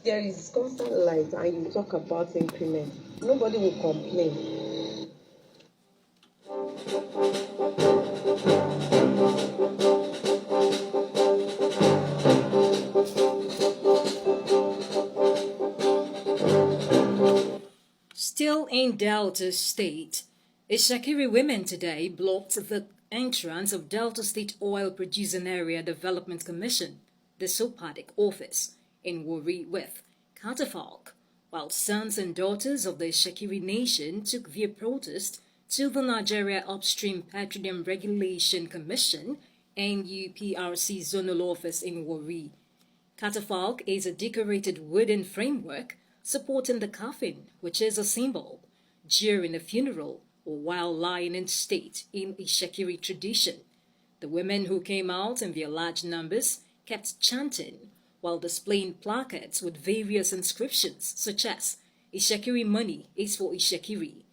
there is constant light and you talk about increment, nobody will complain. Still in Delta State, Ishakiri women today blocked the entrance of Delta State Oil Producing Area Development Commission, the SOPADIC office, in Warri with catafalque, while sons and daughters of the Ishakiri Nation took their protest to the Nigeria Upstream Petroleum Regulation Commission, NUPRC zonal office in Warri. Catafalque is a decorated wooden framework supporting the coffin, which is a symbol, during a funeral or while lying in state in Ishakiri tradition. The women who came out in their large numbers kept chanting while displaying placards with various inscriptions such as Ishakiri money is for Ishakiri,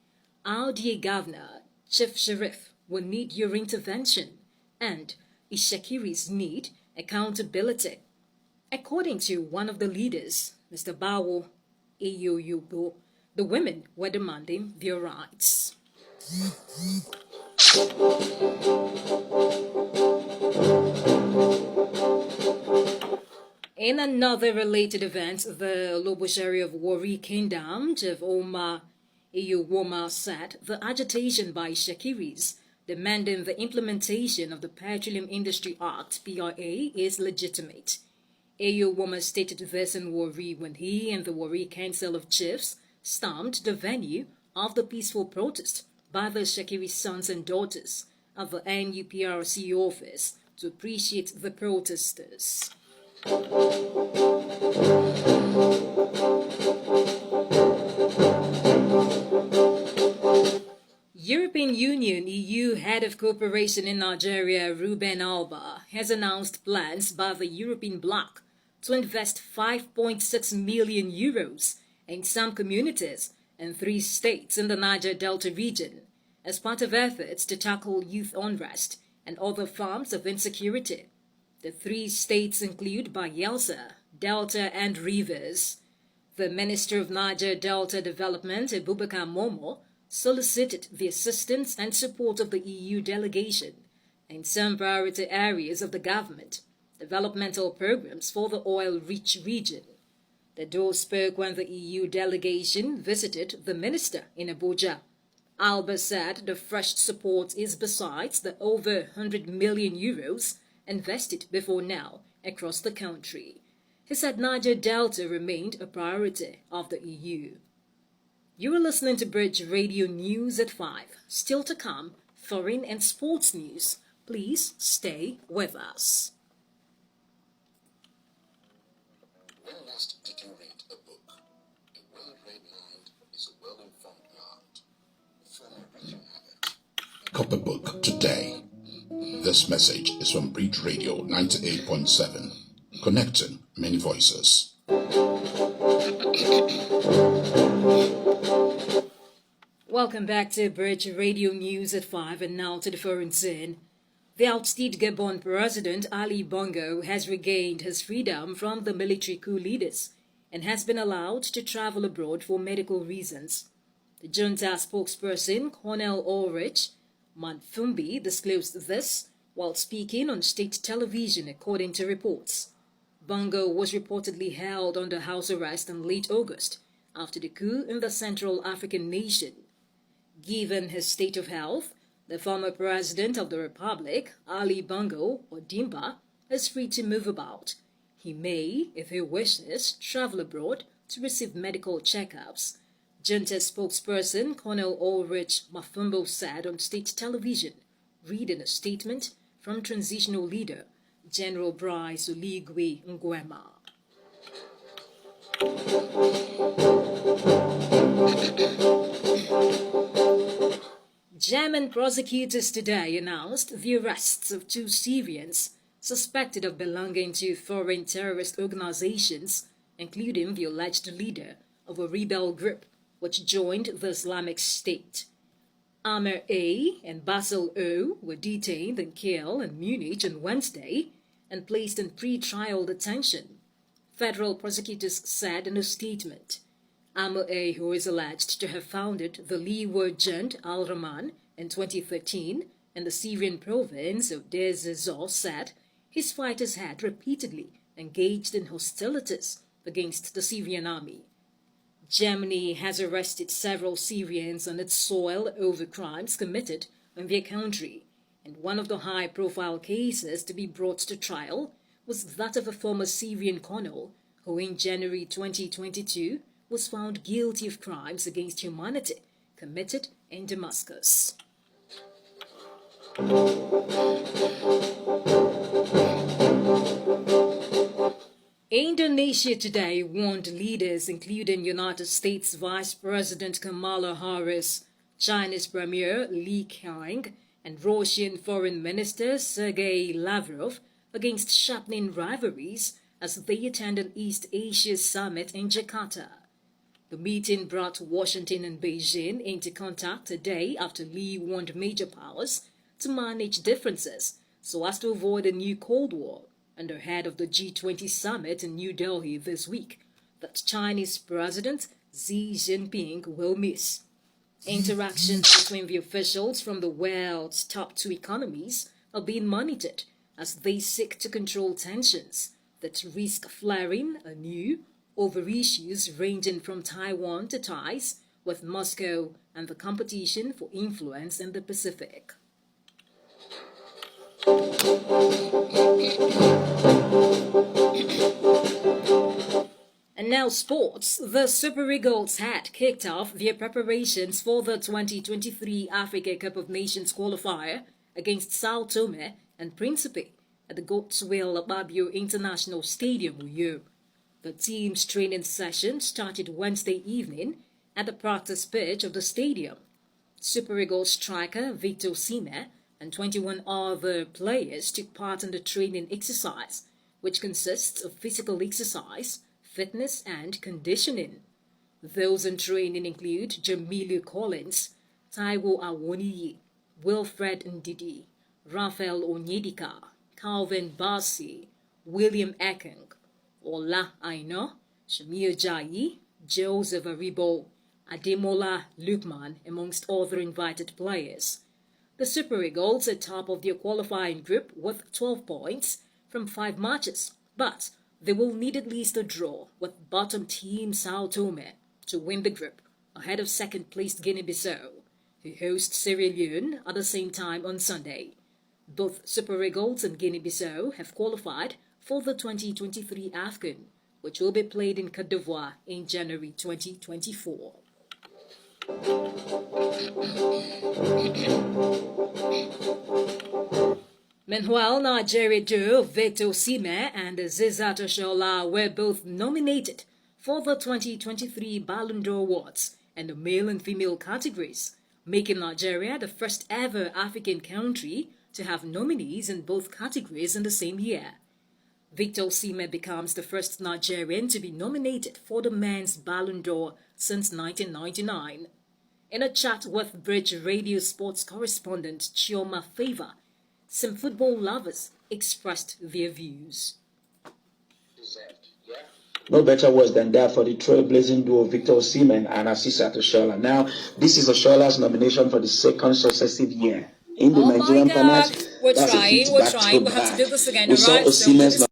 our dear governor, Chief Sheriff, will need your intervention, and Ishakiris need accountability. According to one of the leaders, Mr. Bawo Eyoyobo, the women were demanding their rights. In another related event, the Loboshari of Warri Kingdom, Chief Omar Iyowoma, said the agitation by Shakiris demanding the implementation of the Petroleum Industry Act, PIA, is legitimate. Iyowoma stated this in Warri when he and the Warri Council of Chiefs stormed the venue of the peaceful protest by the Shakiri sons and daughters at the NUPRC office to appreciate the protesters. European Union EU Head of Cooperation in Nigeria, Ruben Alba, has announced plans by the European bloc to invest 5.6 million euros in some communities in 3 states in the Niger Delta region as part of efforts to tackle youth unrest and other forms of insecurity. The 3 states include Bayelsa, Delta, and Rivers. The Minister of Niger Delta Development, Abubakar Momo, solicited the assistance and support of the EU delegation in some priority areas of the government, developmental programs for the oil-rich region. The DOE spoke when the EU delegation visited the minister in Abuja. Alba said the fresh support is besides the over 100 million euros invested before now across the country. He said Niger Delta remained a priority of the EU. You are listening to Bridge Radio News at 5. Still to come, foreign and sports news. Please stay with us. When last did you read a book? A well-read mind is a well-informed mind. Former reading habit. Copper Book today. This message is from Bridge Radio 98.7. Connecting many voices. Welcome back to Bridge Radio News at 5, and now to the foreign scene. The ousted Gabon President Ali Bongo has regained his freedom from the military coup leaders and has been allowed to travel abroad for medical reasons. The junta spokesperson, Colonel Ulrich Manfumbi, disclosed this while speaking on state television, according to reports. Bongo was reportedly held under house arrest in late August after the coup in the Central African nation. Given his state of health, the former president of the republic, Ali Bongo Ondimba, is free to move about. He may, if he wishes, travel abroad to receive medical checkups. Junta spokesperson Colonel Ulrich Mafumbo said on state television, reading a statement from transitional leader General Brice Oligui Nguema. German prosecutors today announced the arrests of 2 Syrians suspected of belonging to foreign terrorist organizations, including the alleged leader of a rebel group which joined the Islamic State. Amr A. and Basil O. were detained in Kiel and Munich on Wednesday and placed in pre-trial detention. federal prosecutors said in a statement. Amr A, who is alleged to have founded the leeward Jand al-Rahman in 2013 in the Syrian province of Deir ez-Zor, said his fighters had repeatedly engaged in hostilities against the Syrian army. Germany has arrested several Syrians on its soil over crimes committed in their country, and one of the high-profile cases to be brought to trial was that of a former Syrian colonel who in January 2022 was found guilty of crimes against humanity committed in Damascus. Indonesia today warned leaders including United States Vice President Kamala Harris, China's Premier Li Qiang, and Russian Foreign Minister Sergei Lavrov against sharpening rivalries as they attend an East Asia summit in Jakarta. The meeting brought Washington and Beijing into contact a day after Li warned major powers to manage differences so as to avoid a new Cold War, and ahead of the G20 summit in New Delhi this week that Chinese President Xi Jinping will miss. Interactions between the officials from the world's top two economies are being monitored as they seek to control tensions that risk flaring anew over issues ranging from Taiwan to ties with Moscow and the competition for influence in the Pacific. And now sports. The Super Eagles had kicked off their preparations for the 2023 Africa Cup of Nations qualifier against Sao Tome and Principe at the Godswill Babio International Stadium, Uyo. The team's training session started Wednesday evening at the practice pitch of the stadium. Super Eagles striker Victor Osimhen and 21 other players took part in the training exercise, which consists of physical exercise, fitness and conditioning. Those in training include Jamilu Collins, Taiwo Awoniyi, Wilfred Ndidi, Raphael Onyedika, Calvin Bassey, William Ekeng, Ola Aina, Shamir Jayi, Joseph Aribo, Ademola Lukman, amongst other invited players. The Super Eagles are top of their qualifying group with 12 points from 5 matches, but they will need at least a draw with bottom team Sao Tome to win the group ahead of second-placed Guinea-Bissau, who host Sierra Leone at the same time on Sunday. Both Super Eagles and Guinea-Bissau have qualified for the 2023 AFCON, which will be played in Côte d'Ivoire in January 2024. Meanwhile, Nigeria duo Victor Osimhen and Zizat Oshoala were both nominated for the 2023 Ballon d'Or Awards in the male and female categories, making Nigeria the first ever African country to have nominees in both categories in the same year. Victor Osimhen becomes the first Nigerian to be nominated for the men's Ballon d'Or since 1999. In a chat with Bridge Radio sports correspondent Chioma Favor, some football lovers expressed their views. No better words than that for the trailblazing duo Victor Osimhen and Asisat Oshoala. Now, this is Oshoala's nomination for the second successive year in the Nigerian Finals. We're trying. We have to do this again. We saw Osimhen's